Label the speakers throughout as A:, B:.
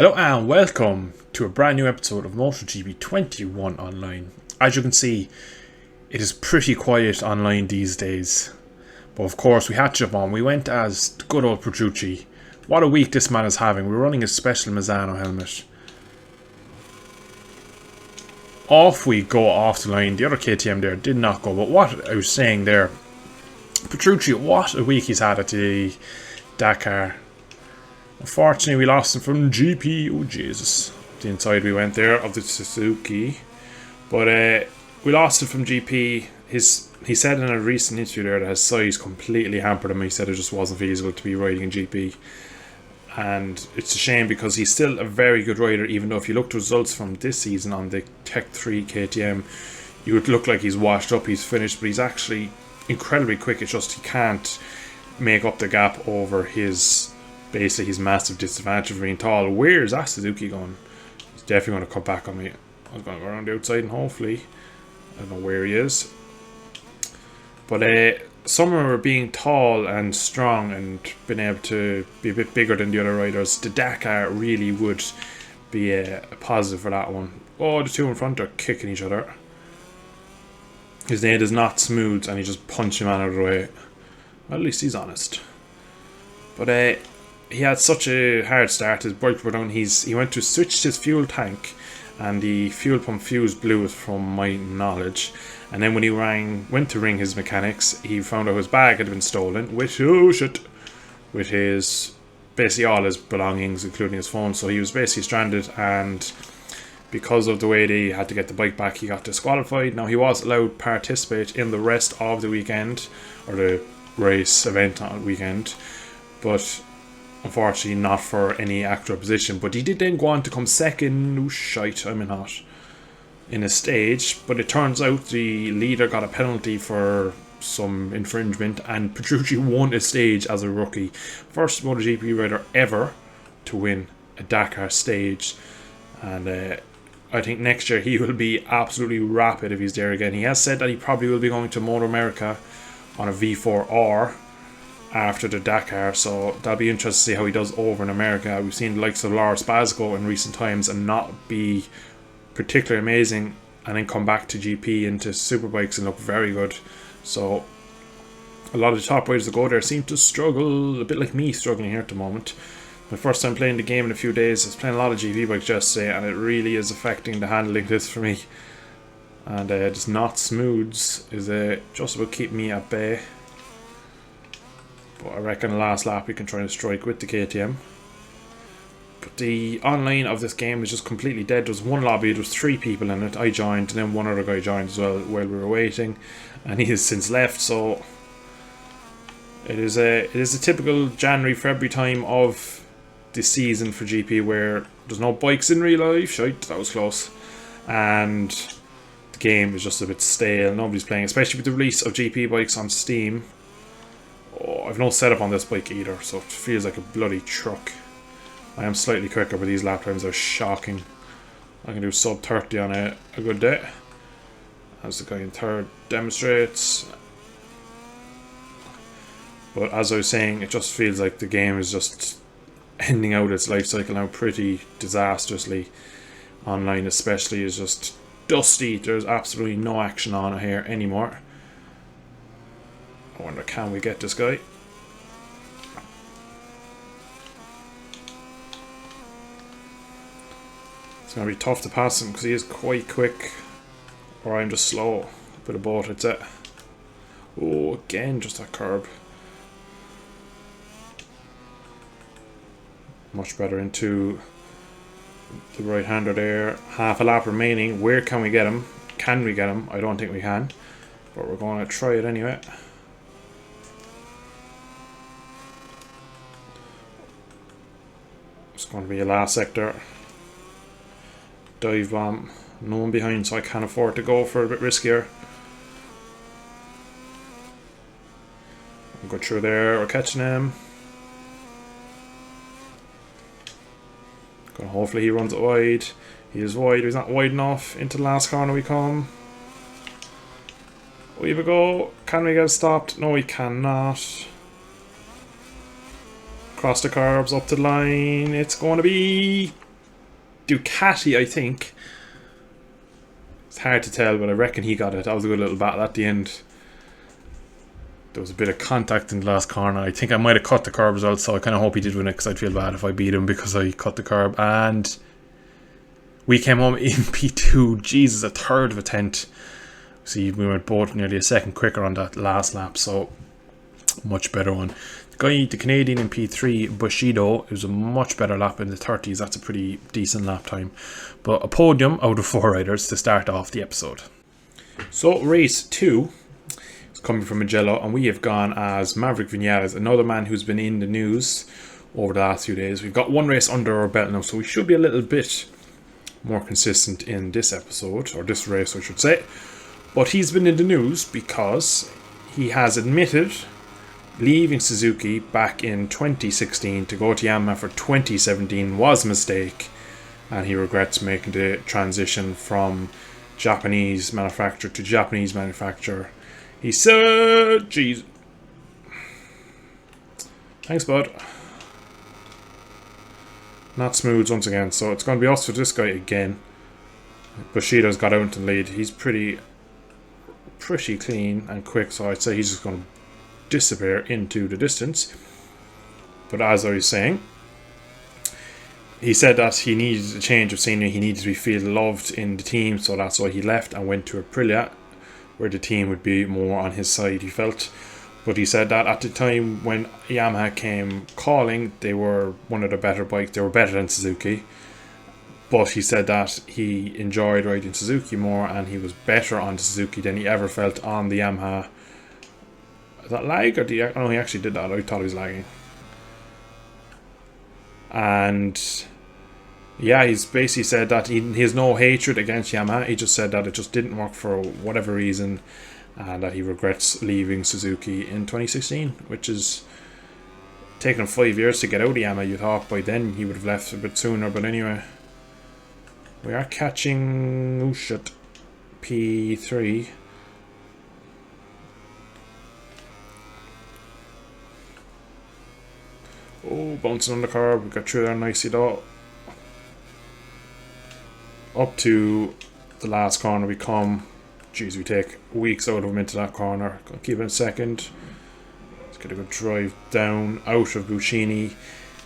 A: Hello and welcome to a brand new episode of MotoGP 21 online. As you can see, it is pretty quiet online these days. But of course we had to jump on. We went as the good old Petrucci. What a week this man is having. We're running a special Mizano helmet. Off we go off the line. The other KTM there did not go. But what I was saying there, Petrucci, what a week he's had at the Dakar. Unfortunately, we lost him from GP. Oh, Jesus. The inside we went there of the Suzuki. But we lost him from GP. He said in a recent interview there that his size completely hampered him. He said it just wasn't feasible to be riding in GP. And it's a shame because he's still a very good rider, even though if you look at results from this season on the Tech 3 KTM, you would look like he's washed up, he's finished, but he's actually incredibly quick. It's just he can't make up the gap over basically his massive disadvantage of being tall. Where's that Suzuki going? He's definitely going to come back on me. I was going to go around the outside and hopefully, I don't know where he is. But some of them are being tall and strong and being able to be a bit bigger than the other riders. The Dakar really would be a positive for that one. Oh, the two in front are kicking each other. His nade is not smooth and he just punched him out of the way. Well, at least he's honest. But he had such a hard start. His bike broke down. He went to switch his fuel tank, and the fuel pump fuse blew, from my knowledge. And then when he went to ring his mechanics, he found out his bag had been stolen with his basically all his belongings, including his phone. So he was basically stranded, and because of the way they had to get the bike back, he got disqualified. Now he was allowed to participate in the rest of the weekend, or the race event on the weekend, but unfortunately not for any actual position. But he did then go on to come second. Oh shite, I'm in hot. In a stage, but it turns out the leader got a penalty for some infringement, and Petrucci won a stage as a rookie. First MotoGP rider ever to win a Dakar stage, and I think next year he will be absolutely rapid if he's there again. He has said that he probably will be going to Moto America on a V4R after the Dakar, so that'll be interesting to see how he does over in America. We've seen the likes of Laura Spazgo in recent times and not be particularly amazing, and then come back to GP into superbikes and look very good. So a lot of the top riders that go there seem to struggle, a bit like me struggling here at the moment. My first time playing the game in a few days. I was playing a lot of GP bikes yesterday, and it really is affecting the handling this for me. And just not smooths is just about keeping me at bay. But I reckon the last lap we can try and strike with the KTM. But the online of this game is just completely dead. There was one lobby, there was 3 people in it. I joined, and then one other guy joined as well while we were waiting, and he has since left. So it is a typical January, February time of the season for GP, where there's no bikes in real life. Shite, that was close. And the game is just a bit stale. Nobody's playing, especially with the release of GP bikes on Steam. Oh, I've no setup on this bike either, so it feels like a bloody truck. I am slightly quicker, but these lap times are shocking. I can do sub 30 on a good day, as the guy in third demonstrates. But as I was saying, it just feels like the game is just ending out its life cycle now pretty disastrously. Online especially is just dusty. There's absolutely no action on it here anymore. I wonder, can we get this guy? It's going to be tough to pass him because he is quite quick, or I'm just slow. A bit of both, it's it. Oh, again, just that curb. Much better into the right-hander there. Half a lap remaining. Where can we get him? Can we get him? I don't think we can, but we're going to try it anyway. It's going to be a last sector. Dive bomb. No one behind, so I can't afford to go for a bit riskier. We'll go through there. We're catching him. Hopefully he runs it wide. He is wide. He's not wide enough. Into the last corner we come. We have a go. Can we get it stopped? No, we cannot. Cross the curbs, up to the line. It's going to be Ducati, I think. It's hard to tell, but I reckon he got it. That was a good little battle at the end. There was a bit of contact in the last corner. I think I might have cut the curb as well, so I kind of hope he did win it because I'd feel bad if I beat him because I cut the curb. And we came home in P2. Jesus, a third of a tenth. See, we went both nearly a second quicker on that last lap, so much better one. The Canadian in P3, Bushido, it was a much better lap in the 30s. That's a pretty decent lap time. But a podium out of 4 riders to start off the episode. So race 2 is coming from Mugello, and we have gone as Maverick Vinales, another man who's been in the news over the last few days. We've got one race under our belt now, so we should be a little bit more consistent in this episode, or this race I should say. But he's been in the news because he has admitted leaving Suzuki back in 2016 to go to Yamaha for 2017 was a mistake, and he regrets making the transition from Japanese manufacturer to Japanese manufacturer. He said, "Jeez, thanks, bud." Not smooth once again, so it's going to be us for this guy again. Bushido's got out in the lead. He's pretty clean and quick, so I'd say he's just going to disappear into the distance. But as I was saying, he said that he needed a change of scenery. He needed to feel loved in the team, so that's why he left and went to Aprilia, where the team would be more on his side, he felt. But he said that at the time when Yamaha came calling, they were one of the better bikes. They were better than Suzuki. But he said that he enjoyed riding Suzuki more, and he was better on the Suzuki than he ever felt on the Yamaha. Is that lag? Or he actually did that. I thought he was lagging. And yeah, he's basically said that he has no hatred against Yamaha. He just said that it just didn't work for whatever reason, and that he regrets leaving Suzuki in 2016, which is taken him 5 years to get out of Yamaha. You thought by then he would have left a bit sooner, but anyway. We are catching P3. Oh, bouncing on the curb. We got through there nicely though. Up to the last corner we come. Jeez, we take weeks out of him into that corner. Gonna keep it in second. Let's get a good drive down out of Buccini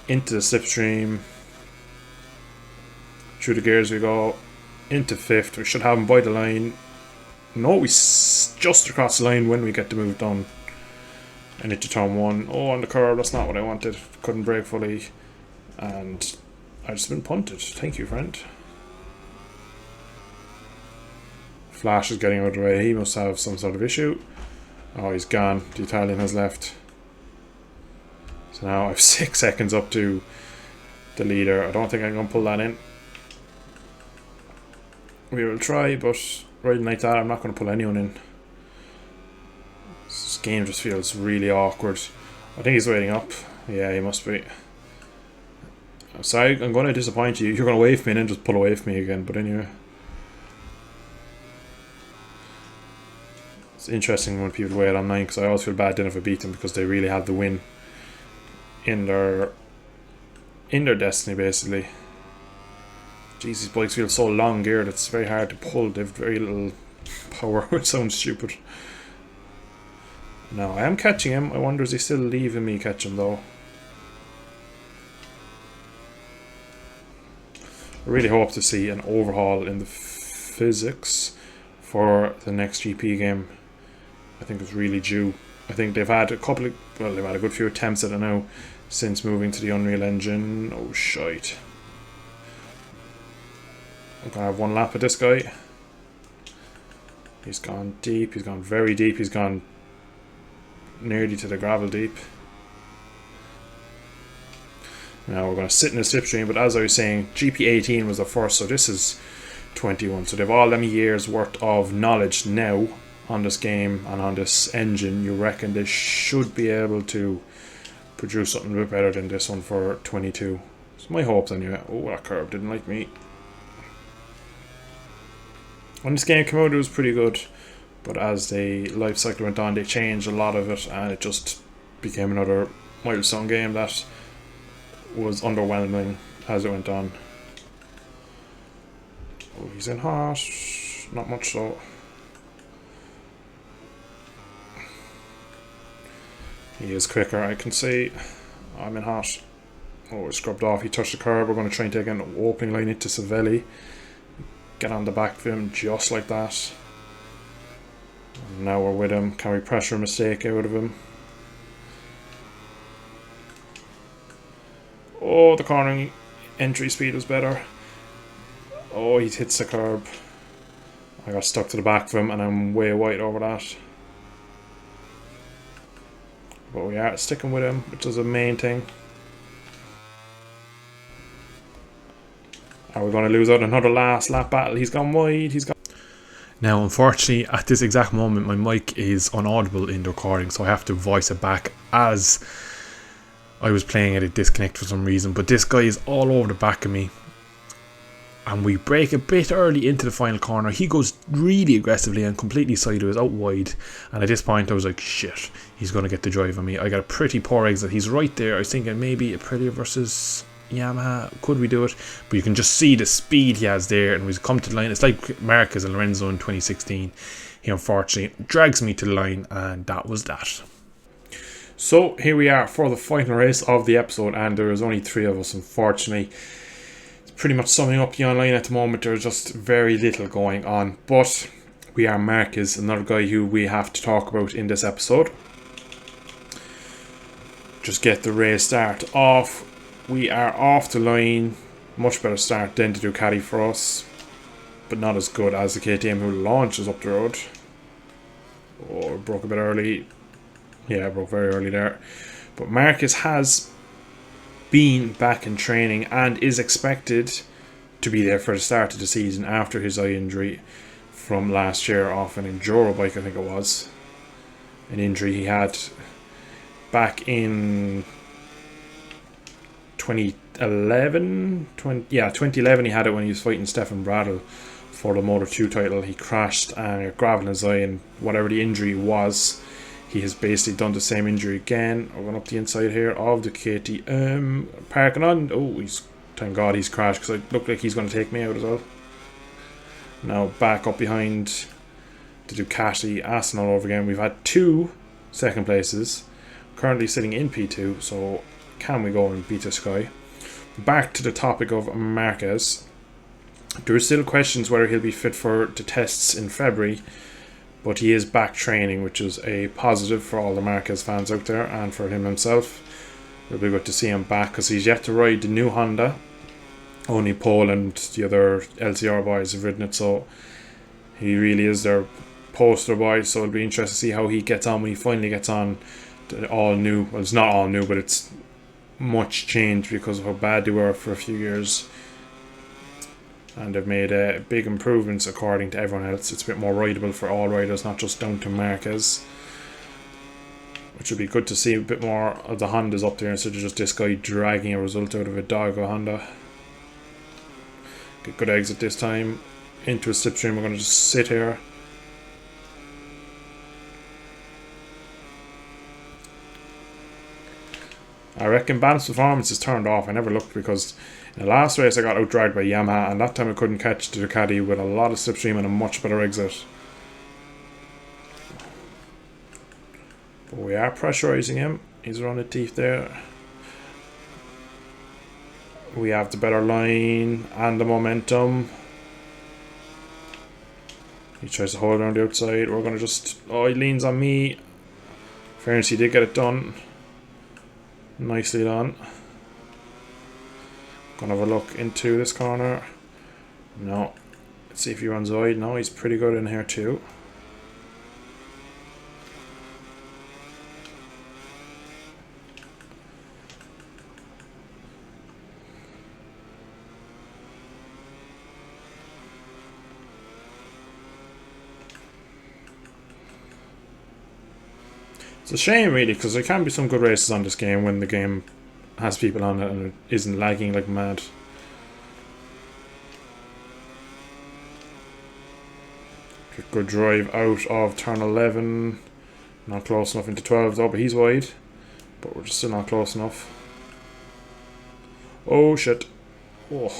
A: into the slipstream. Through the gears we go. Into 5th. We should have him by the line. No, we just across the line when we get the move done. And into turn 1. Oh, on the curb. That's not what I wanted. Couldn't brake fully. And I've just been punted. Thank you, friend. Flash is getting out of the way. He must have some sort of issue. Oh, he's gone. The Italian has left. So now I have 6 seconds up to the leader. I don't think I'm going to pull that in. We will try, but riding like that, I'm not going to pull anyone in. This game just feels really awkward. I think he's waiting up. Yeah, he must be. I'm sorry, I'm going to disappoint you. You're going to wave for me and then just pull away from me again, but anyway. It's interesting when people wait online, because I always feel bad then if I beat them, because they really have the win in their destiny, basically. Jeez, these bikes feel so long geared, it's very hard to pull. They have very little power. It sounds stupid. No, I am catching him. I wonder, is he still leaving me catch him though? I really hope to see an overhaul in the physics for the next GP game. I think it's really due. I think they've had a couple of, well, they've had a good few attempts at it now since moving to the Unreal Engine. Oh shite. I'm going to have one lap at this guy. He's gone deep. He's gone very deep. He's gone nearly to the gravel deep. Now we're going to sit in the slipstream, but as I was saying, GP18 was the first, so this is 21. So they've all them years worth of knowledge now on this game and on this engine. You reckon they should be able to produce something a bit better than this one for 22. It's my hopes anyway. Oh, that curve didn't like me. When this game came out, it was pretty good, but as the life cycle went on, they changed a lot of it, and it just became another milestone game that was underwhelming as it went on. Oh, he's in hot. Not much so. He is quicker, I can see. I'm in hot. Oh, it's scrubbed off. He touched the curb. We're going to try and take an opening line into Savelli. Get on the back of him just like that. And now we're with him. Can we pressure a mistake out of him? Oh, the cornering entry speed was better. Oh, he hits the curb. I got stuck to the back of him and I'm way wide over that. But we are sticking with him, which is the main thing. Are we going to lose out another last lap battle? He's gone wide. Now, unfortunately, at this exact moment, my mic is inaudible in the recording, so I have to voice it back as I was playing it disconnect for some reason. But this guy is all over the back of me. And we break a bit early into the final corner. He goes really aggressively and completely sideways out wide. And at this point, I was like, shit, he's going to get the drive on me. I got a pretty poor exit. He's right there. I was thinking maybe Aprilia versus Yamaha, could we do it? But you can just see the speed he has there, and we've come to the line. It's like Marquez and Lorenzo in 2016. He unfortunately drags me to the line, and that was that. So here we are for the final race of the episode, and there is only 3 of us, unfortunately. It's pretty much summing up the online at the moment. There's just very little going on, but we are Marquez, another guy who we have to talk about in this episode. Just get the race start off. We are off the line. Much better start than the Ducati for us, but not as good as the KTM who launches up the road. Oh, broke a bit early. Yeah, broke very early there. But Marquez has been back in training and is expected to be there for the start of the season after his eye injury from last year off an enduro bike, I think it was. An injury he had back in 2011. 2011 he had it when he was fighting Stefan Bradl for the Moto2 title. He crashed and got gravel in his eye, and whatever the injury was, he has basically done the same injury again. We're going up the inside here of the KTM. Parking on. Oh, thank God he's crashed, because it looked like he's going to take me out as well. Now back up behind the Ducati, Aston all over again. We've had 2 second places. Currently sitting in P2, so can we go and beat this guy? Back to the topic of Marquez. There are still questions whether he'll be fit for the tests in February, but he is back training, which is a positive for all the Marquez fans out there and for him himself. It'll be good to see him back, because he's yet to ride the new Honda. Only Paul and the other LCR boys have ridden it, so he really is their poster boy. So it'll be interesting to see how he gets on when he finally gets on the all new. Well, it's not all new, but it's much change because of how bad they were for a few years, and they've made big improvements according to everyone else. It's a bit more rideable for all riders, not just down to Marquez, which would be good to see a bit more of the Hondas up there instead of just this guy dragging a result out of a dog of Honda. Get good exit this time into a slipstream. We're going to just sit here. I reckon Balance Performance is turned off. I never looked, because in the last race I got out-dragged by Yamaha, and that time I couldn't catch the Ducati with a lot of slipstream and a much better exit. But we are pressurising him. He's around the teeth there. We have the better line and the momentum. He tries to hold around the outside. We're going to just... Oh, he leans on me. Fairness, he did get it done. Nicely done. Gonna have a look into this corner. No. Let's see if he runs wide. No, he's pretty good in here too. It's a shame, really, because there can be some good races on this game when the game has people on it and it isn't lagging like mad. Good drive out of turn 11. Not close enough into 12 though, but he's wide. But we're just still not close enough. Oh shit. Oh.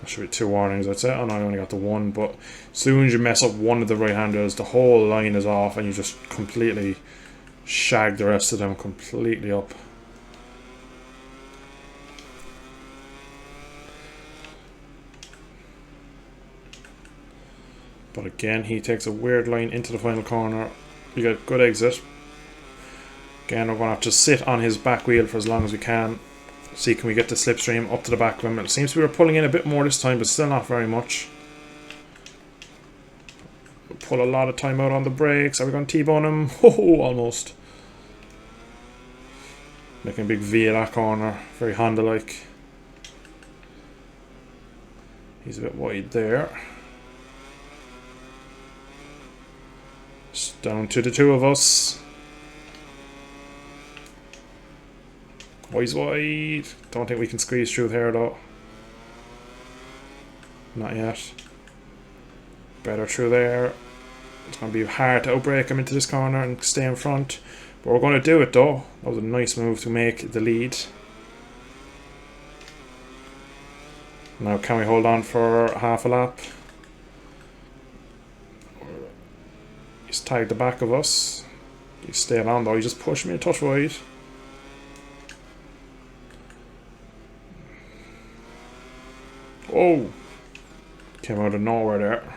A: There should be 2 warnings, I'd say. Oh no, I only got the 1, but as soon as you mess up one of the right-handers, the whole line is off and you just completely shag the rest of them completely up. But again, he takes a weird line into the final corner. We get good exit. Again, we're going to have to sit on his back wheel for as long as we can. See, can we get the slipstream up to the back of him? It seems we were pulling in a bit more this time, but still not very much. We'll pull a lot of time out on the brakes. Are we going to T-bone him? Oh, almost. Making a big V at that corner. Very Honda-like. He's a bit wide there. Just down to the 2 of us. Oh, he's wide. Don't think we can squeeze through there though. Not yet. Better through there. It's going to be hard to outbrake him into this corner and stay in front. But we're going to do it though. That was a nice move to make the lead. Now can we hold on for half a lap? He's tagged the back of us. He's staying on though. He just pushed me a touch wide. Oh! Came out of nowhere there.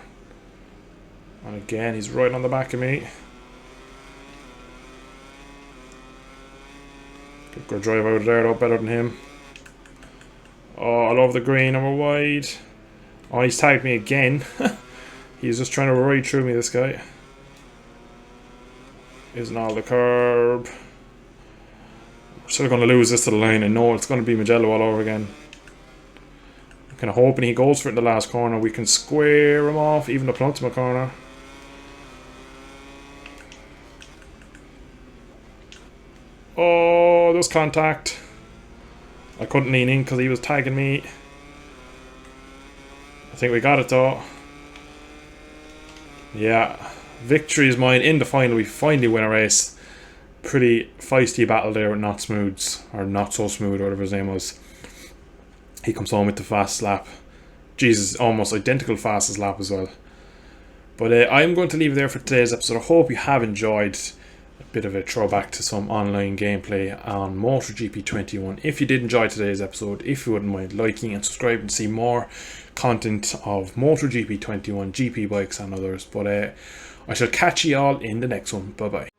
A: And again, he's right on the back of me. Good drive out of there though, better than him. Oh, I love the green and we're wide. Oh, he's tagged me again. He's just trying to ride through me, this guy. Isn't all the curb. We're still going to lose this to the line. I know it's going to be Mugello all over again. I'm kind of hoping he goes for it in the last corner. We can square him off, even the penultimate corner. Oh, there's contact. I couldn't lean in because he was tagging me. I think we got it though. Yeah. Victory is mine in the final. We finally win a race. Pretty feisty battle there with Not Smooths, or Not So Smooth, or whatever his name was. He comes home with the fast lap. Jesus, almost identical fastest lap as well. But I'm going to leave it there for today's episode. I hope you have enjoyed a bit of a throwback to some online gameplay on MotoGP 21. If you did enjoy today's episode, if you wouldn't mind liking and subscribing to see more content of MotoGP 21, GP bikes and others. But I shall catch you all in the next one. Bye bye.